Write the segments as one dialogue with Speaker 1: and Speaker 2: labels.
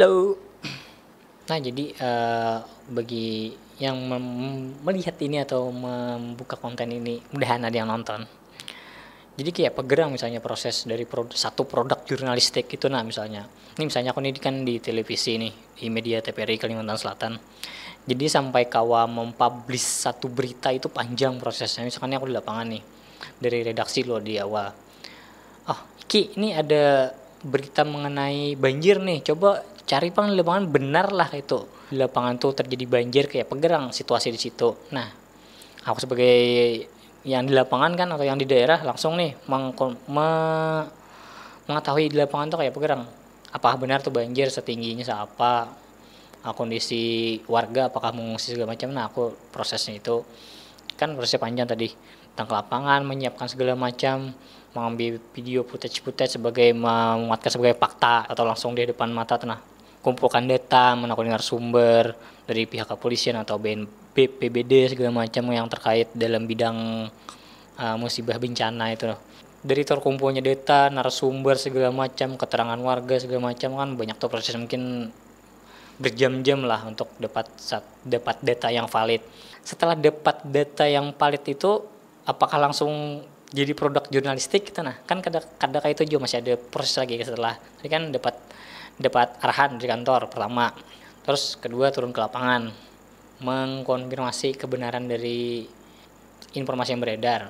Speaker 1: Halo. Nah, jadi bagi yang melihat ini atau membuka konten ini, mudahan ada yang nonton. Jadi kayak pegerang misalnya proses dari satu produk jurnalistik itu, nah misalnya. Ini misalnya aku ini kan di televisi nih, di media TVRI Kalimantan Selatan. Jadi sampai kawa mempublish satu berita itu panjang prosesnya. Misalkan aku di lapangan nih, dari redaksi loh di awal. Oh, Ki, ini ada berita mengenai banjir nih. Coba cari di lapangan, benar lah itu. Di lapangan tuh terjadi banjir, kayak pegerang situasi di situ. Nah, aku sebagai yang di lapangan kan atau yang di daerah langsung nih mengetahui di lapangan tuh kayak pegerang. Apakah benar tuh banjir setingginya seapa? Kondisi warga apakah mengungsi segala macam. Nah, aku prosesnya itu kan prosesnya panjang tadi, datang ke lapangan, menyiapkan segala macam, mengambil video footage sebagai menguatkan sebagai fakta atau langsung di depan mata. Nah, kumpulkan data, menakutkan sumber dari pihak kepolisian atau BPBD segala macam yang terkait dalam bidang musibah bencana itu. Dari terkumpulnya data, narasumber segala macam, keterangan warga segala macam, kan banyak tuh proses, mungkin berjam-jam lah untuk dapat data yang valid. Setelah dapat data yang valid itu, apakah langsung jadi produk jurnalistik kita? Nah, kan kadang itu juga masih ada proses lagi setelah tadi kan dapat arahan dari kantor pertama, terus kedua turun ke lapangan mengkonfirmasi kebenaran dari informasi yang beredar,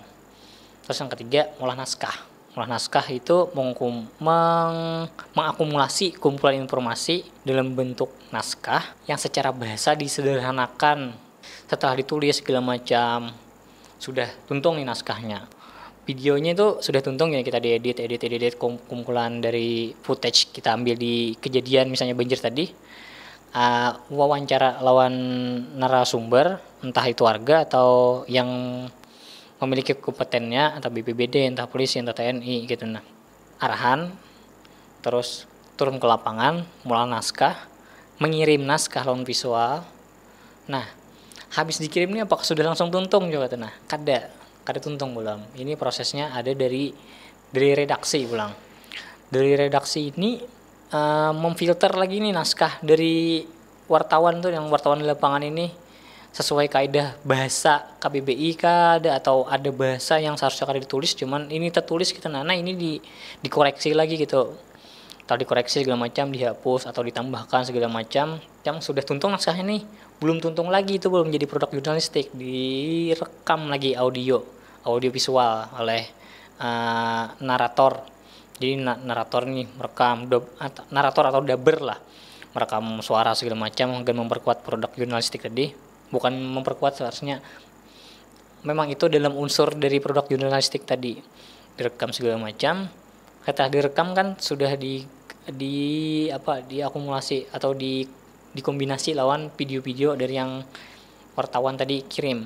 Speaker 1: terus yang ketiga olah naskah itu mengakumulasi kumpulan informasi dalam bentuk naskah yang secara bahasa disederhanakan. Setelah ditulis segala macam, sudah tuntung nih naskahnya. Videonya itu sudah tuntung ya, kita diedit kumpulan dari footage kita ambil di kejadian misalnya banjir tadi. Wawancara lawan narasumber, entah itu warga atau yang memiliki kompetennya, entah BPBD, entah polisi, entah TNI gitu. Nah, arahan, terus turun ke lapangan, mulai naskah, mengirim naskah lawan visual. Nah, habis dikirim ini apakah sudah langsung tuntung juga tuh? Nah, kada tuntung belum. Ini prosesnya ada dari redaksi pulang. Dari redaksi ini memfilter lagi nih naskah dari wartawan tuh, yang wartawan di lapangan ini sesuai kaidah bahasa KBBI atau ada bahasa yang seharusnya kada ditulis cuman ini tertulis gitu. Nah ini dikoreksi lagi gitu, atau dikoreksi segala macam, dihapus atau ditambahkan segala macam. Yang sudah tuntung naskahnya nih belum tuntung lagi, itu belum jadi produk jurnalistik, direkam lagi audio visual oleh narator. Jadi narator nih merekam, narator atau dubber lah, merekam suara segala macam agar memperkuat produk jurnalistik tadi. Bukan memperkuat, seharusnya memang itu dalam unsur dari produk jurnalistik tadi, direkam segala macam. Setelah direkam kan sudah diakumulasi atau dikombinasi lawan video-video dari yang wartawan tadi kirim.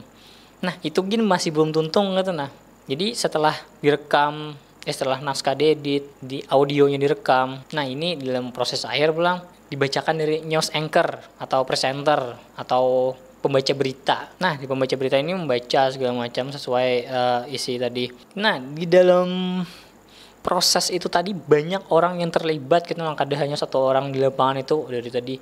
Speaker 1: Nah itu gini masih belum tuntung gitu. Nah jadi setelah direkam, setelah naskah diedit, di audionya direkam, nah ini dalam proses akhir pulang dibacakan dari news anchor atau presenter atau pembaca berita. Nah di pembaca berita ini membaca segala macam sesuai isi tadi. Nah di dalam proses itu tadi banyak orang yang terlibat gitu. Kada hanya satu orang di lapangan itu, dari tadi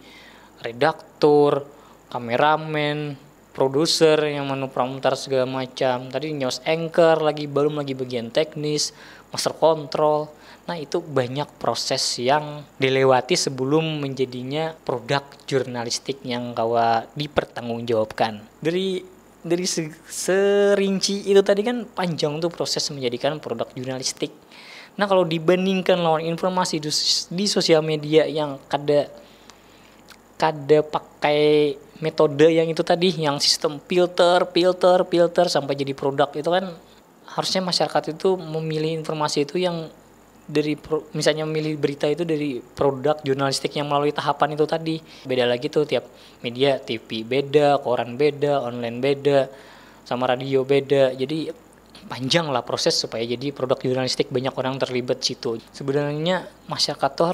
Speaker 1: redaktur, kameramen, produser yang prompter segala macam, tadi news anchor lagi, belum lagi bagian teknis, master control. Nah itu banyak proses yang dilewati sebelum menjadinya produk jurnalistik yang kawa dipertanggungjawabkan. Dari serinci itu tadi kan panjang tuh proses menjadikan produk jurnalistik. Nah kalau dibandingkan lawan informasi di sosial media yang kada pakai metode yang itu tadi, yang sistem filter sampai jadi produk, itu kan harusnya masyarakat itu memilih informasi itu yang dari misalnya memilih berita itu dari produk jurnalistik yang melalui tahapan itu tadi. Beda lagi tuh tiap media, TV beda, koran beda, online beda, sama radio beda. Jadi panjang lah proses supaya jadi produk jurnalistik, banyak orang terlibat situ. Sebenarnya masyarakat tuh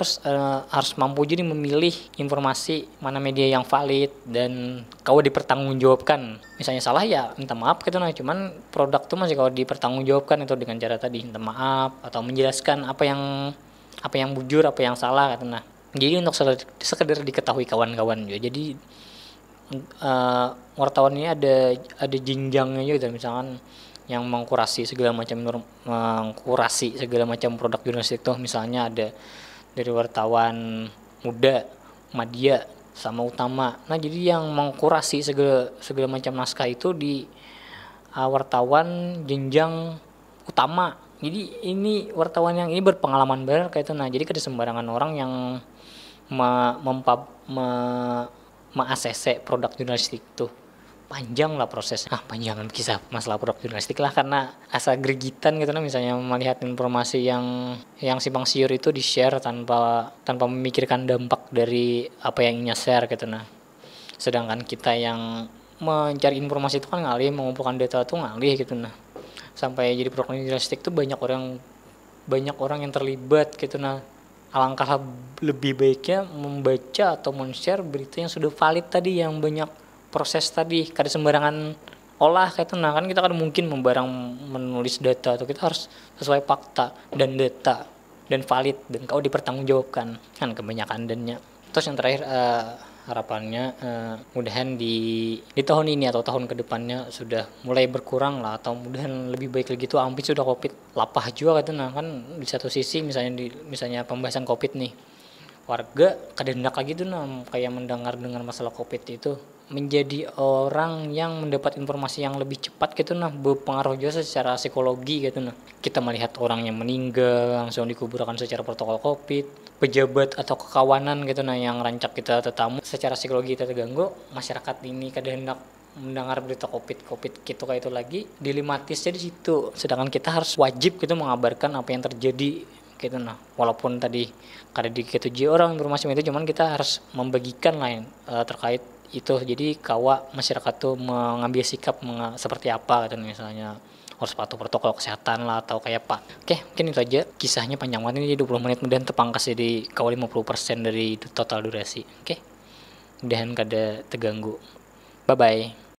Speaker 1: harus mampu jadi memilih informasi mana media yang valid dan kau dipertanggungjawabkan. Misalnya salah ya minta maaf gitu, nah cuman produk tuh masih kau dipertanggungjawabkan itu dengan cara tadi minta maaf atau menjelaskan apa yang bujur, apa yang salah gitu. Nah Jadi untuk sekedar diketahui kawan-kawan juga. Jadi wartawan ini ada jenjangnya juga, misalkan yang mengkurasi segala macam produk jurnalistik tuh, misalnya ada dari wartawan muda, media, sama utama. Nah jadi yang mengkurasi segala segala macam naskah itu di wartawan jenjang utama. Jadi ini wartawan yang ini berpengalaman benar kayak itu. Nah jadi kada sembarangan orang yang me-ACC produk jurnalistik tuh. Panjang lah prosesnya, panjangan kisah masalah produk jurnalistik lah, karena asa gregitan gitu nah, misalnya melihat informasi yang simpang siur itu di share tanpa tanpa memikirkan dampak dari apa yang ingin share gitu nah. Sedangkan kita yang mencari informasi itu kan ngalih, mengumpulkan data tuh ngalih gitu nah, sampai jadi produk jurnalistik tuh banyak orang yang terlibat gitu nah. Alangkah lebih baiknya membaca atau men-share berita yang sudah valid tadi, yang banyak proses tadi, kada sembarangan olah kayak itu nah. Kan kita kan mungkin menulis data, atau kita harus sesuai fakta dan data dan valid dan kau dipertanggungjawabkan kan kebanyakan dannya. Terus yang terakhir, harapannya mudahan di tahun ini atau tahun kedepannya sudah mulai berkurang lah, atau mudahan lebih baik lagi tuh. Ampit sudah covid lapah juga gitu nah. Kan di satu sisi misalnya pembahasan covid nih, warga kada hendak lagi tuh nah kayak mendengar dengan masalah covid itu, menjadi orang yang mendapat informasi yang lebih cepat gitu nah, berpengaruh juga secara psikologi gitu nah. Kita melihat orang yang meninggal langsung dikuburkan secara protokol covid, pejabat atau kekawanan gitu nah yang rancak kita tetamu, secara psikologi kita terganggu. Masyarakat ini kada hendak mendengar berita covid gitu kayak itu lagi, dilematisnya di situ. Sedangkan kita harus wajib gitu mengabarkan apa yang terjadi gitu nah, walaupun tadi kada diketujui orang informasi itu, cuman kita harus membagikan lain terkait itu. Jadi kawa masyarakat tuh mengambil sikap seperti apa gitu, misalnya harus patuh protokol kesehatan lah atau kayak apa. Oke, mungkin itu aja. Kisahnya panjang banget ini, 20 menit, mudahan terpangkas jadi kawa 50% dari total durasi. Oke, mudahan kada terganggu. Bye bye.